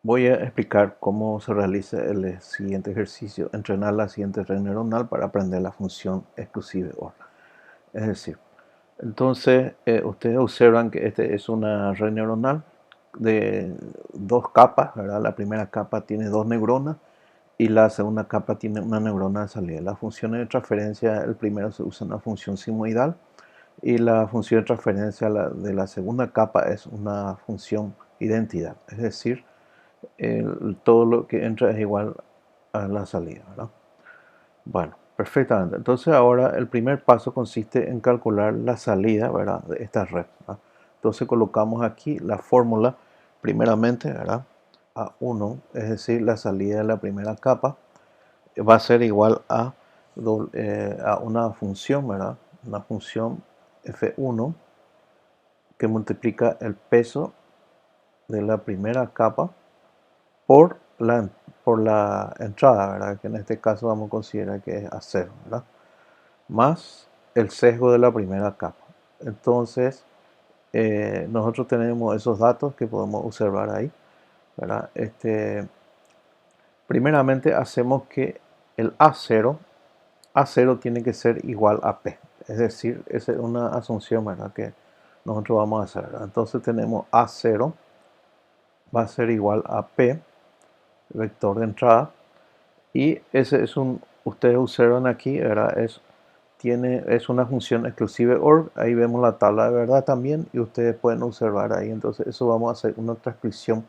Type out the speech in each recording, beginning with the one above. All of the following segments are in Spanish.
Voy a explicar cómo se realiza el siguiente ejercicio, entrenar la siguiente red neuronal para aprender la función exclusive OR. Es decir, entonces ustedes observan que este es una red neuronal de dos capas, ¿verdad? La primera capa tiene dos neuronas y la segunda capa tiene una neurona de salida. Las funciones de transferencia, el primero se usa una función sigmoidal y la función de transferencia de la segunda capa es una función identidad, es decir, todo lo que entra es igual a la salida, ¿verdad? Bueno, perfectamente. Entonces ahora el primer paso consiste en calcular la salida, ¿verdad?, de esta red, ¿verdad? Entonces colocamos aquí la fórmula primeramente, ¿verdad? A1, es decir, la salida de la primera capa, va a ser igual a una función, ¿verdad? Una función f1 que multiplica el peso de la primera capa por la entrada, ¿verdad? Que en este caso vamos a considerar que es A0, ¿verdad? Más el sesgo de la primera capa. Entonces, nosotros tenemos esos datos que podemos observar ahí, ¿verdad? Primeramente hacemos que el A0 tiene que ser igual a P. Es decir, esa es una asunción, ¿verdad?, que nosotros vamos a hacer, ¿verdad? Entonces tenemos A0 va a ser igual a P, vector de entrada. Y ese es ustedes observan aquí, ¿verdad? Es una función exclusive OR. Ahí vemos la tabla de verdad también y ustedes pueden observar ahí. Entonces eso vamos a hacer una transcripción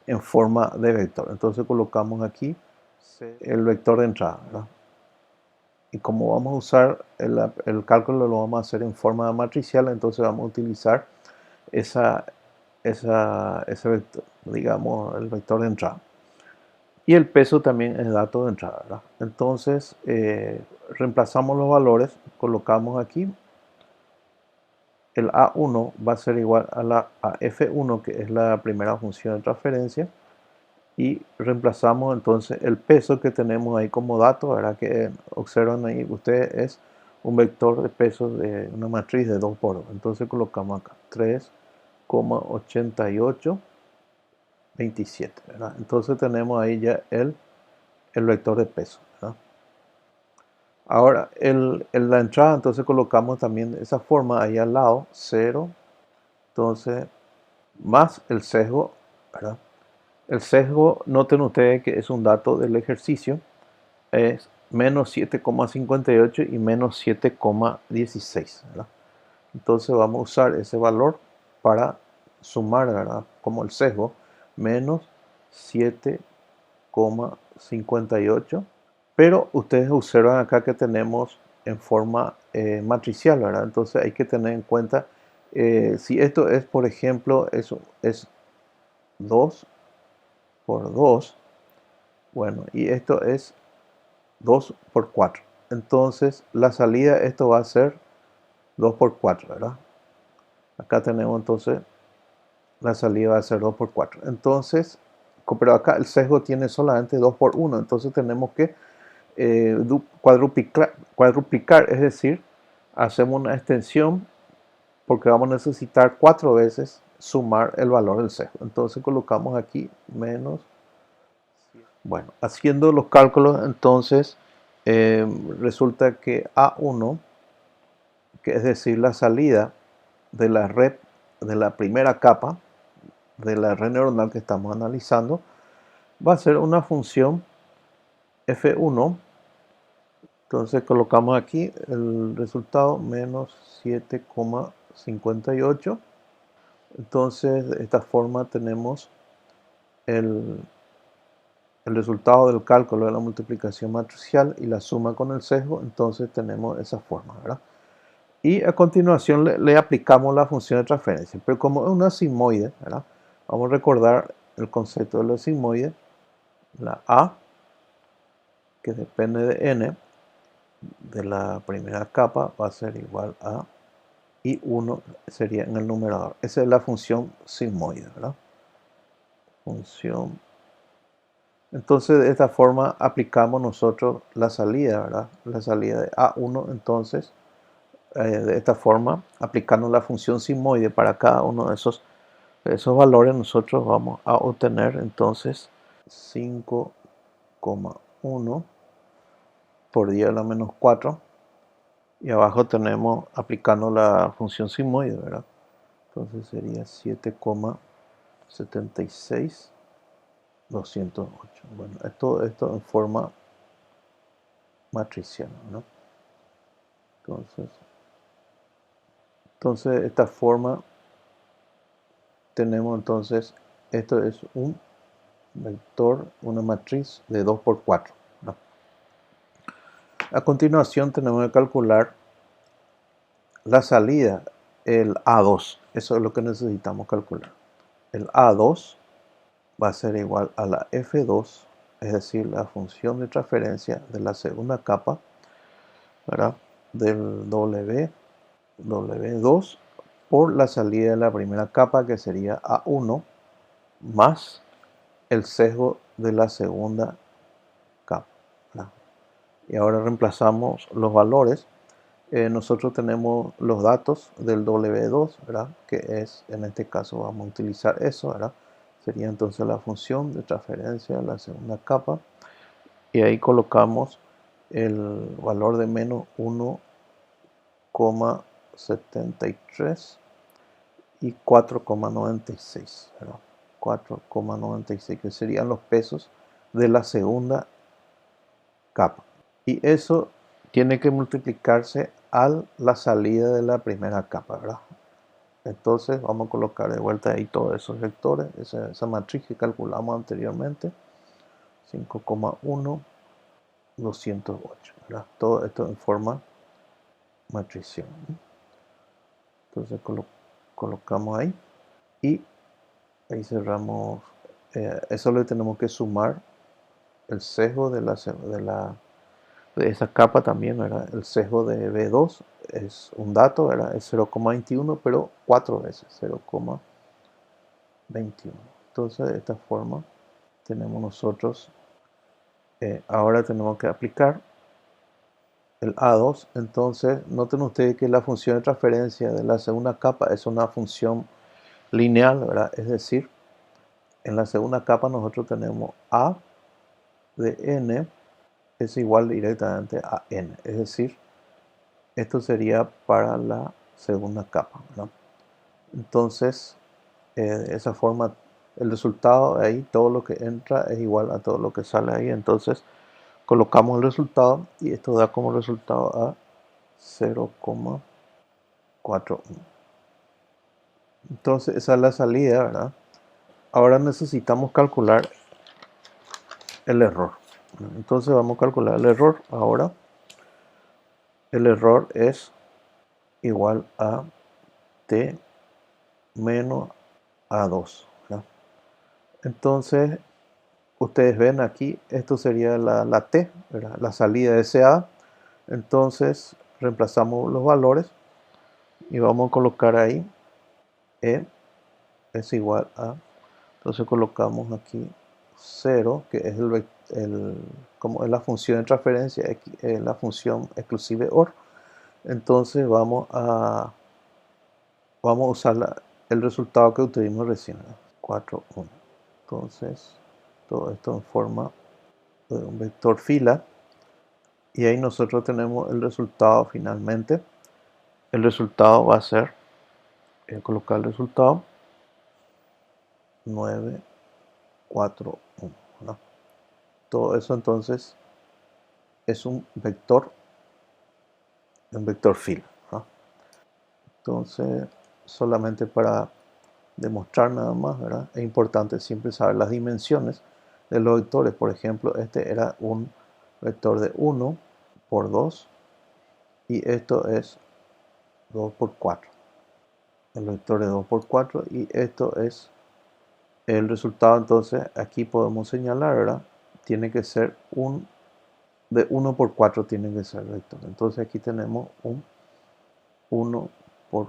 en forma de vector. Entonces colocamos aquí el vector de entrada, ¿verdad? Y como vamos a usar el cálculo, lo vamos a hacer en forma matricial, entonces vamos a utilizar ese vector, digamos, el vector de entrada. Y el peso también es dato de entrada, ¿verdad? Entonces, reemplazamos los valores, colocamos aquí, el A1 va a ser igual a F1, que es la primera función de transferencia, y reemplazamos entonces el peso que tenemos ahí como dato, ¿verdad? Que observan ahí ustedes es un vector de peso de una matriz de 2 por 2. Entonces colocamos acá 3,8827, ¿verdad? Entonces tenemos ahí ya el vector de peso, ¿verdad? Ahora, en la entrada, entonces colocamos también de esa forma ahí al lado, 0, entonces, más el sesgo, ¿verdad? El sesgo, noten ustedes que es un dato del ejercicio, es menos 7,58 y menos 7,16, ¿verdad? Entonces vamos a usar ese valor para sumar, ¿verdad? Como el sesgo, menos 7,58. Pero ustedes observan acá que tenemos en forma matricial, ¿verdad? Entonces hay que tener en cuenta, si esto es, por ejemplo, es 2 por 2, bueno, y esto es 2 por 4. Entonces la salida, esto va a ser 2 por 4, ¿verdad? Acá tenemos entonces, la salida va a ser 2 por 4. Entonces, pero acá el sesgo tiene solamente 2 por 1, entonces tenemos que cuadruplicar, es decir, hacemos una extensión porque vamos a necesitar 4 veces sumar el valor del sesgo. Entonces colocamos aquí menos. Bueno, haciendo los cálculos, entonces resulta que A1, que es decir, la salida de la red, de la primera capa, de la red neuronal que estamos analizando, va a ser una función F1. Entonces colocamos aquí el resultado menos 7,58. Entonces de esta forma tenemos el, el resultado del cálculo de la multiplicación matricial y la suma con el sesgo. Entonces tenemos esa forma, ¿verdad? Y a continuación le aplicamos la función de transferencia. Pero como es una sigmoide, ¿verdad? Vamos a recordar el concepto de la sigmoide. La A, que depende de n, de la primera capa va a ser igual a y 1 sería en el numerador. Esa es la función sigmoide, ¿verdad? Función. Entonces de esta forma aplicamos nosotros la salida, ¿verdad? La salida de A1, entonces de esta forma aplicando la función sigmoide para cada uno de esos Esos valores nosotros vamos a obtener entonces 5,1 por 10 a la menos 4. Y abajo tenemos aplicando la función sigmoide, ¿verdad? Entonces sería 7,76,208. Bueno, esto en forma matriciana, ¿no? Entonces esta forma tenemos entonces, esto es un vector, una matriz de 2 por 4, ¿no? A continuación tenemos que calcular la salida, el A2, eso es lo que necesitamos calcular. El A2 va a ser igual a la F2, es decir, la función de transferencia de la segunda capa, ¿verdad? Del W2 por la salida de la primera capa, que sería A1, más el sesgo de la segunda capa, ¿verdad? Y ahora reemplazamos los valores. Nosotros tenemos los datos del W2, ¿verdad? Que es, en este caso vamos a utilizar eso, ¿verdad? Sería entonces la función de transferencia de la segunda capa. Y ahí colocamos el valor de menos 1,73 y 4,96, ¿verdad? 4,96, que serían los pesos de la segunda capa. Y eso tiene que multiplicarse a la salida de la primera capa, ¿verdad? Entonces vamos a colocar de vuelta ahí todos esos vectores, esa matriz que calculamos anteriormente, 5,1, 208, ¿verdad? Todo esto en forma matricial. Entonces colocamos ahí y ahí cerramos. Eso le tenemos que sumar el sesgo de esa capa también, ¿verdad? El sesgo de B2 es un dato, ¿verdad? Es 0,21, pero 4 veces 0,21. Entonces de esta forma tenemos nosotros, ahora tenemos que aplicar el A2. Entonces noten ustedes que la función de transferencia de la segunda capa es una función lineal, ¿verdad? Es decir, en la segunda capa nosotros tenemos A de n es igual directamente a n, es decir, esto sería para la segunda capa, ¿no? Entonces, de esa forma, el resultado ahí, todo lo que entra es igual a todo lo que sale ahí. Entonces, colocamos el resultado y esto da como resultado a 0,41. Entonces, esa es la salida, ¿verdad? Ahora necesitamos calcular el error. Entonces, vamos a calcular el error. Ahora, el error es igual a t menos A2, ¿verdad? Entonces, ustedes ven aquí, esto sería la T, ¿verdad? La salida de ese A. Entonces, reemplazamos los valores y vamos a colocar ahí E es igual a, entonces colocamos aquí 0, que es como es la función de transferencia, la función exclusive OR. Entonces vamos a usar el resultado que obtuvimos recién, 4,1. Entonces, todo esto en forma de un vector fila. Y ahí nosotros tenemos el resultado finalmente. El resultado va a ser, colocar el resultado 941, ¿no? Todo eso entonces es un vector fila, ¿no? Entonces, solamente para demostrar nada más, ¿verdad? Es importante siempre saber las dimensiones de los vectores. Por ejemplo, este era un vector de 1 por 2 y esto es 2 por 4. El vector de 2 por 4 y esto es el resultado. Entonces aquí podemos señalar, ¿verdad? Tiene que ser de 1 por 4 tiene que ser el vector. Entonces aquí tenemos un 1 por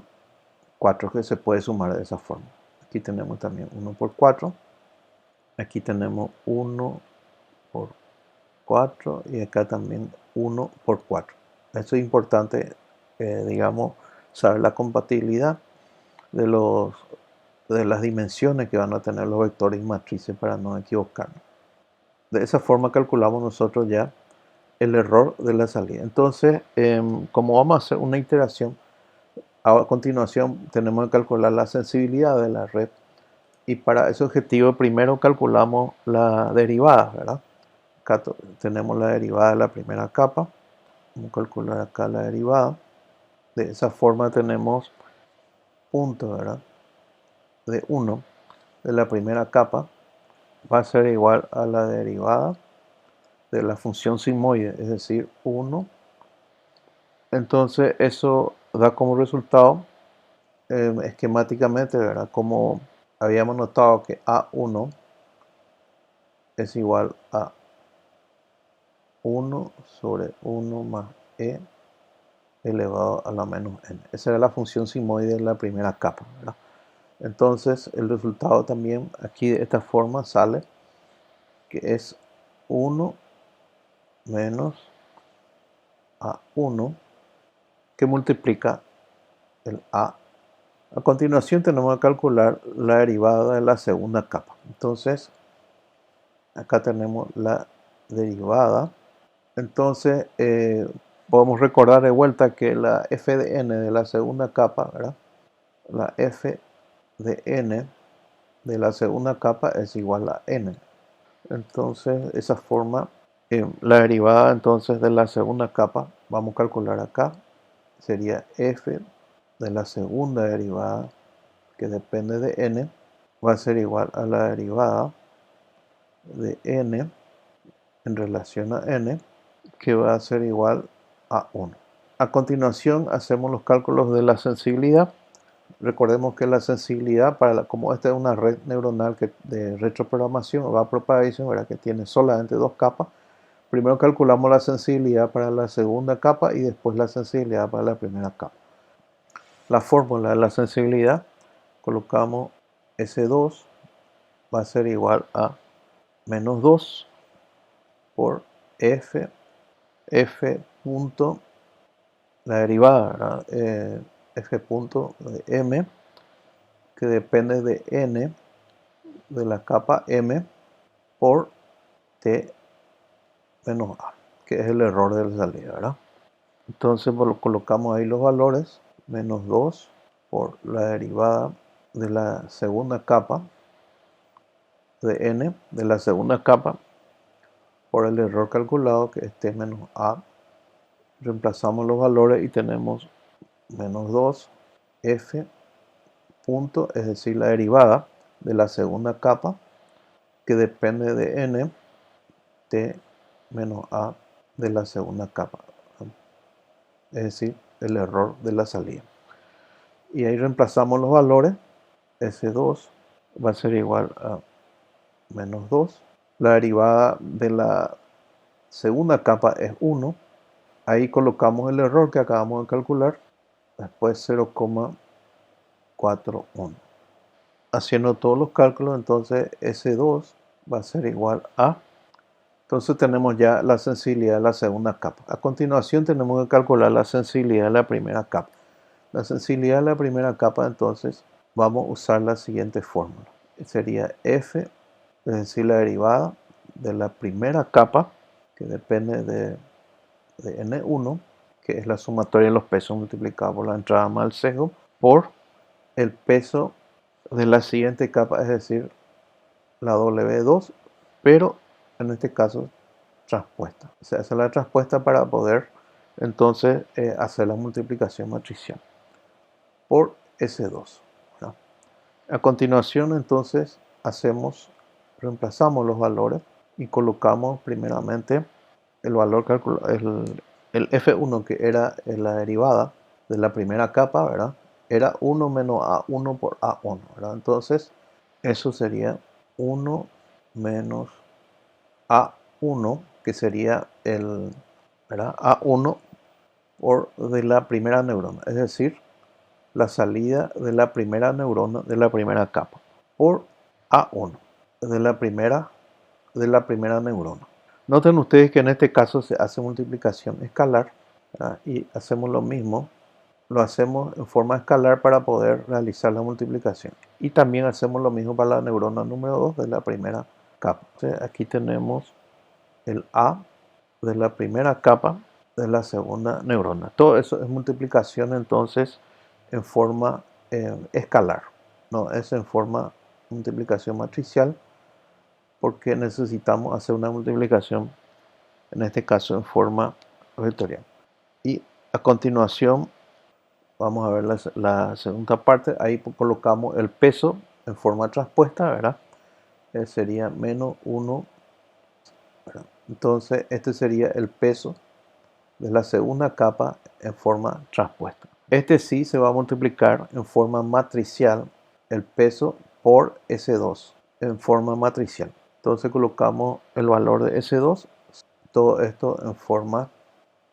4 que se puede sumar de esa forma. Aquí tenemos también 1 por 4. Aquí tenemos 1 por 4 y acá también 1 por 4. Esto es importante, digamos, saber la compatibilidad de los de las dimensiones que van a tener los vectores y matrices para no equivocarnos. De esa forma calculamos nosotros ya el error de la salida. Entonces, como vamos a hacer una iteración, a continuación tenemos que calcular la sensibilidad de la red y para ese objetivo primero calculamos la derivada, ¿verdad? Acá tenemos la derivada de la primera capa. Vamos a calcular acá la derivada. De esa forma tenemos punto, ¿verdad? De 1 de la primera capa va a ser igual a la derivada de la función sigmoide, es decir, 1. Entonces eso da como resultado esquemáticamente, ¿verdad? Como habíamos notado que A1 es igual a 1 sobre 1 más E elevado a la menos n. Esa era la función sigmoide de la primera capa, ¿verdad? Entonces el resultado también aquí de esta forma sale que es 1 menos A1 que multiplica el A. A continuación tenemos que calcular la derivada de la segunda capa. Entonces acá tenemos la derivada. Entonces podemos recordar de vuelta que la f de n de la segunda capa, ¿verdad? La f de n de la segunda capa es igual a n. Entonces, de esa forma, la derivada entonces de la segunda capa, vamos a calcular acá, sería f de la segunda derivada, que depende de n, va a ser igual a la derivada de n en relación a n, que va a ser igual a 1. A continuación, hacemos los cálculos de la sensibilidad. Recordemos que la sensibilidad, como esta es una red neuronal de retroprogramación o backpropagation, ¿verdad? Que tiene solamente dos capas, primero calculamos la sensibilidad para la segunda capa y después la sensibilidad para la primera capa. La fórmula de la sensibilidad, colocamos S2, va a ser igual a menos 2 por F punto, la derivada, F punto de M, que depende de N, de la capa M, por T menos A, que es el error de la salida, ¿verdad? Entonces colocamos ahí los valores, menos 2 por la derivada de la segunda capa de n, de la segunda capa, por el error calculado que es t menos a. Reemplazamos los valores y tenemos menos 2 f punto, es decir, la derivada de la segunda capa, que depende de n, t menos a de la segunda capa, es decir, el error de la salida. Y ahí reemplazamos los valores, S2 va a ser igual a menos 2. La derivada de la segunda capa es 1. Ahí colocamos el error que acabamos de calcular, después 0,41. Haciendo todos los cálculos, entonces S2 va a ser igual a... Entonces tenemos ya la sensibilidad de la segunda capa. A continuación tenemos que calcular la sensibilidad de la primera capa. La sensibilidad de la primera capa, entonces, vamos a usar la siguiente fórmula. Sería F, es decir, la derivada de la primera capa, que depende de N1, que es la sumatoria de los pesos multiplicados por la entrada más el sesgo, por el peso de la siguiente capa, es decir, la W2, pero en este caso transpuesta. Se hace la transpuesta para poder entonces hacer la multiplicación matricial por S2. ¿verdad? A continuación entonces reemplazamos los valores y colocamos primeramente el valor el F1 que era la derivada de la primera capa, ¿verdad? Era 1 menos A1 por A1, ¿verdad? Entonces eso sería 1 menos A1, que sería ¿verdad? A1 por de la primera neurona, es decir, la salida de la primera neurona de la primera capa, por A1 de la primera neurona. Noten ustedes que en este caso se hace multiplicación escalar, ¿verdad? Y hacemos lo mismo lo hacemos en forma escalar para poder realizar la multiplicación. Y también hacemos lo mismo para la neurona número 2 de la primera capa. Entonces, aquí tenemos el A de la primera capa de la segunda neurona. Todo eso es multiplicación entonces en forma escalar, no es en forma multiplicación matricial, porque necesitamos hacer una multiplicación, en este caso en forma vectorial. Y a continuación vamos a ver la segunda parte. Ahí colocamos el peso en forma transpuesta, ¿verdad? Sería menos 1, ¿verdad? Entonces este sería el peso de la segunda capa en forma transpuesta. Este sí se va a multiplicar en forma matricial el peso por S2 en forma matricial. Entonces colocamos el valor de S2, todo esto en forma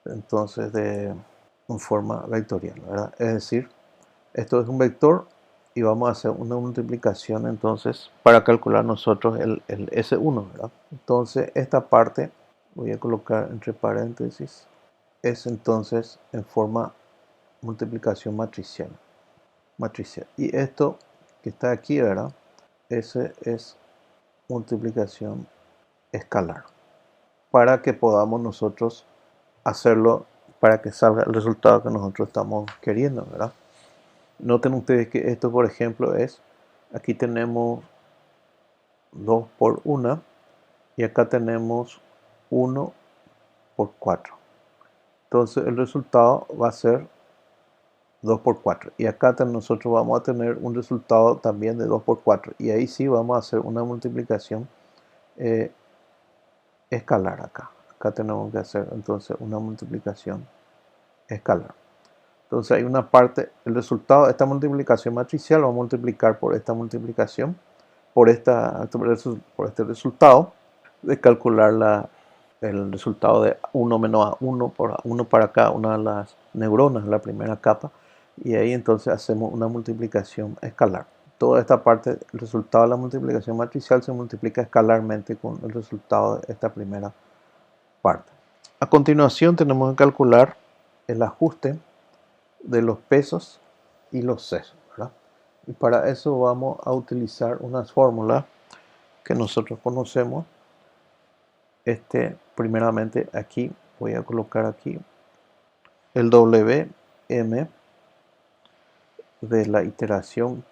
entonces en forma vectorial, ¿verdad? Es decir, esto es un vector y vamos a hacer una multiplicación entonces para calcular nosotros el S1, ¿verdad? Entonces esta parte voy a colocar entre paréntesis, es entonces en forma multiplicación matricial. Y esto que está aquí, ¿verdad? Ese es multiplicación escalar. Para que podamos nosotros hacerlo, para que salga el resultado que nosotros estamos queriendo, ¿verdad? Noten ustedes que esto, por ejemplo, aquí tenemos 2 por 1 y acá tenemos 1 por 4. Entonces el resultado va a ser 2 por 4. Y acá nosotros vamos a tener un resultado también de 2 por 4. Y ahí sí vamos a hacer una multiplicación escalar acá. Acá tenemos que hacer entonces una multiplicación escalar. Entonces hay una parte, el resultado de esta multiplicación matricial va a multiplicar por esta multiplicación, por este resultado, de calcular el resultado de 1 menos A1 por A1 para cada una de las neuronas, la primera capa, y ahí entonces hacemos una multiplicación escalar. Toda esta parte, el resultado de la multiplicación matricial se multiplica escalarmente con el resultado de esta primera parte. A continuación tenemos que calcular el ajuste de los pesos y los sesos, ¿verdad? Y para eso vamos a utilizar unas fórmulas que nosotros conocemos. Primeramente aquí voy a colocar aquí el Wm de la iteración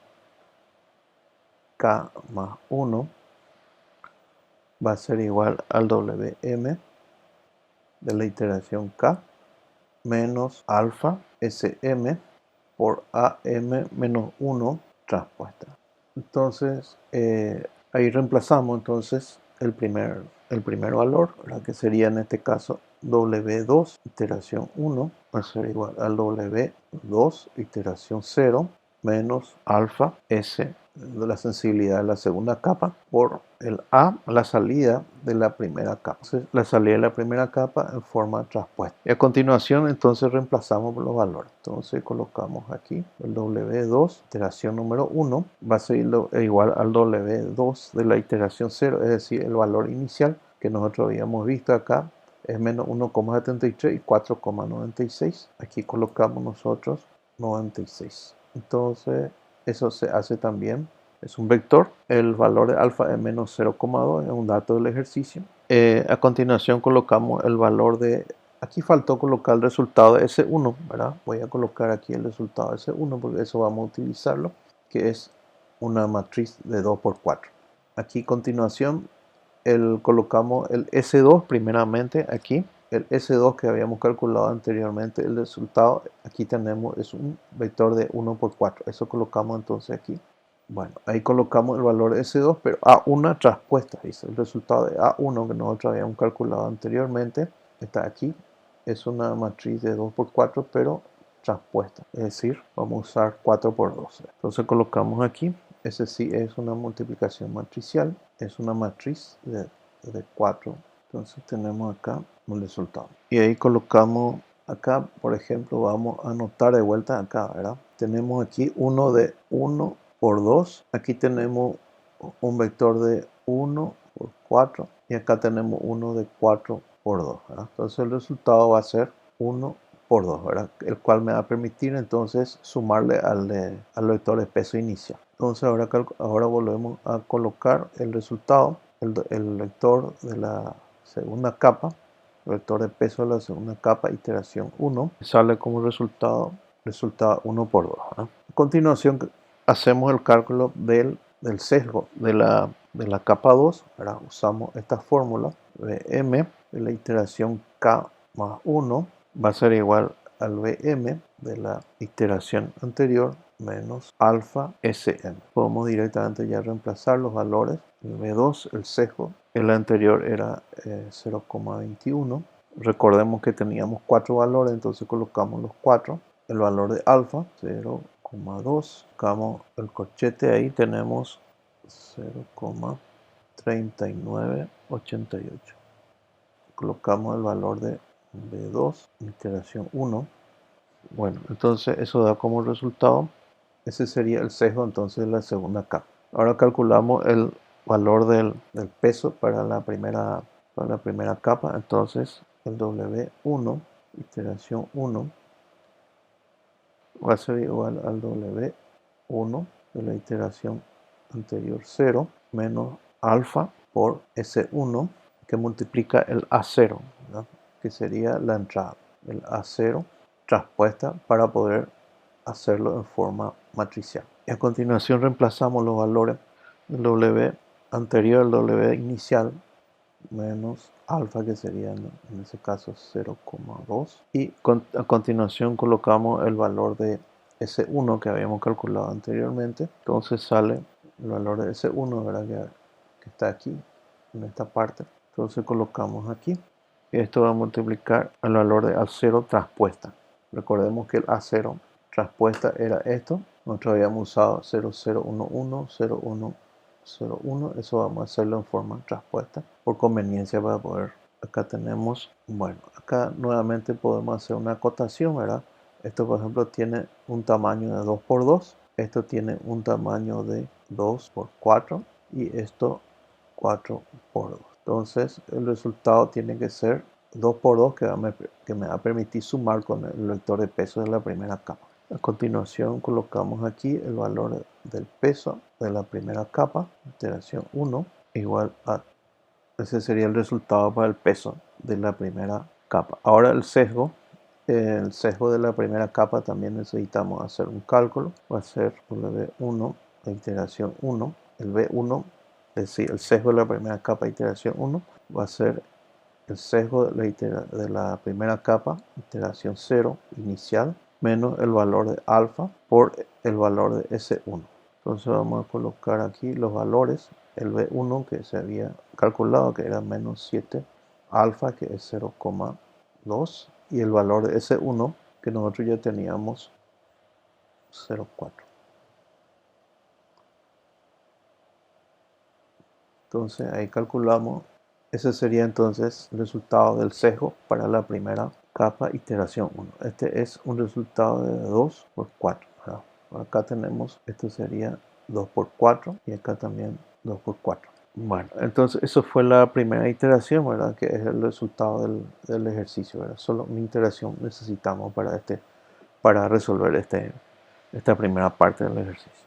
k más 1 va a ser igual al Wm de la iteración k menos alfa Sm por Am menos 1 transpuesta. Entonces, ahí reemplazamos entonces el primer valor, ¿verdad? Que sería en este caso W2 iteración 1 va a ser igual al W2 iteración 0 menos alfa S de la sensibilidad de la segunda capa por el A, la salida de la primera capa. Entonces, la salida de la primera capa en forma transpuesta. Y a continuación, entonces reemplazamos los valores. Entonces colocamos aquí el W2, iteración número 1, va a ser igual al W2 de la iteración 0, es decir, el valor inicial que nosotros habíamos visto acá es menos 1,73 y 4,96. Aquí colocamos nosotros 96. Entonces, eso se hace también, es un vector. El valor de alfa es menos 0,2, es un dato del ejercicio. A continuación colocamos el valor de, aquí faltó colocar el resultado de S1, ¿verdad? Voy a colocar aquí el resultado de S1 porque eso vamos a utilizarlo, que es una matriz de 2 por 4. Aquí a continuación colocamos el S2 primeramente aquí. El S2 que habíamos calculado anteriormente, el resultado aquí tenemos es un vector de 1 por 4. Eso colocamos entonces aquí. Bueno, ahí colocamos el valor de S2, pero A1 transpuesta, dice. El resultado de A1 que nosotros habíamos calculado anteriormente está aquí. Es una matriz de 2 por 4, pero transpuesta. Es decir, vamos a usar 4 por 12. Entonces colocamos aquí. Ese sí es una multiplicación matricial. Es una matriz de 4. Entonces tenemos acá un resultado. Y ahí colocamos acá, por ejemplo, vamos a anotar de vuelta acá, ¿verdad? Tenemos aquí uno de 1 por 2. Aquí tenemos un vector de 1 por 4. Y acá tenemos uno de 4 por 2, ¿verdad? Entonces el resultado va a ser 1 por 2, ¿verdad? El cual me va a permitir entonces sumarle al vector de peso inicial. Entonces ahora volvemos a colocar el resultado, el vector de la segunda capa, el vector de peso de la segunda capa, iteración 1, sale como resultado 1 por 2, ¿verdad? A continuación hacemos el cálculo del sesgo de la capa 2, ¿verdad? Usamos esta fórmula de m de la iteración k más 1 va a ser igual al Vm de la iteración anterior menos alfa Sm. Podemos directamente ya reemplazar los valores. El V2, el sesgo, el anterior era 0,21. Recordemos que teníamos 4 valores, entonces colocamos los 4. El valor de alfa, 0,2. Colocamos el corchete ahí, tenemos 0,3988. Colocamos el valor de B2, iteración 1. Bueno, entonces eso da como resultado, ese sería el sesgo entonces de la segunda capa. Ahora calculamos el valor del peso para la primera capa, entonces el W1, iteración 1, va a ser igual al W1 de la iteración anterior 0 menos alfa por S1 que multiplica el A0, ¿verdad? Que sería la entrada, el A0 traspuesta para poder hacerlo en forma matricial. Y a continuación reemplazamos los valores del W anterior al W inicial menos alfa, que sería en ese caso 0,2, y a continuación colocamos el valor de S1 que habíamos calculado anteriormente. Entonces sale el valor de S1, ¿verdad? Que está aquí en esta parte. Entonces colocamos aquí y esto va a multiplicar el valor de A0 traspuesta. Recordemos que el A0 traspuesta era esto. Nosotros habíamos usado 0011, 0101. Eso vamos a hacerlo en forma traspuesta por conveniencia para poder. Acá tenemos, bueno, acá nuevamente podemos hacer una acotación, ¿verdad? Esto, por ejemplo, tiene un tamaño de 2 por 2. Esto tiene un tamaño de 2 por 4 y esto 4 por 2. Entonces el resultado tiene que ser 2 por 2 que me va a permitir sumar con el vector de peso de la primera capa. A continuación colocamos aquí el valor del peso de la primera capa, iteración 1, igual a, ese sería el resultado para el peso de la primera capa. Ahora el sesgo de la primera capa también necesitamos hacer un cálculo. Va a ser W1, la iteración 1, el B1, es decir, el sesgo de la primera capa, iteración 1, va a ser el sesgo de la primera capa, iteración 0, inicial, menos el valor de alfa por el valor de S1. Entonces vamos a colocar aquí los valores, el B1 que se había calculado que era menos 7, alfa que es 0,2 y el valor de S1 que nosotros ya teníamos 0,4. Entonces ahí calculamos, ese sería entonces el resultado del sesgo para la primera capa, iteración 1. Este es un resultado de 2 por 4. ¿verdad? Acá tenemos, esto sería 2 por 4 y acá también 2 por 4. Bueno, entonces eso fue la primera iteración, ¿verdad? Que es el resultado del ejercicio, ¿verdad? Solo una iteración necesitamos para resolver esta primera parte del ejercicio.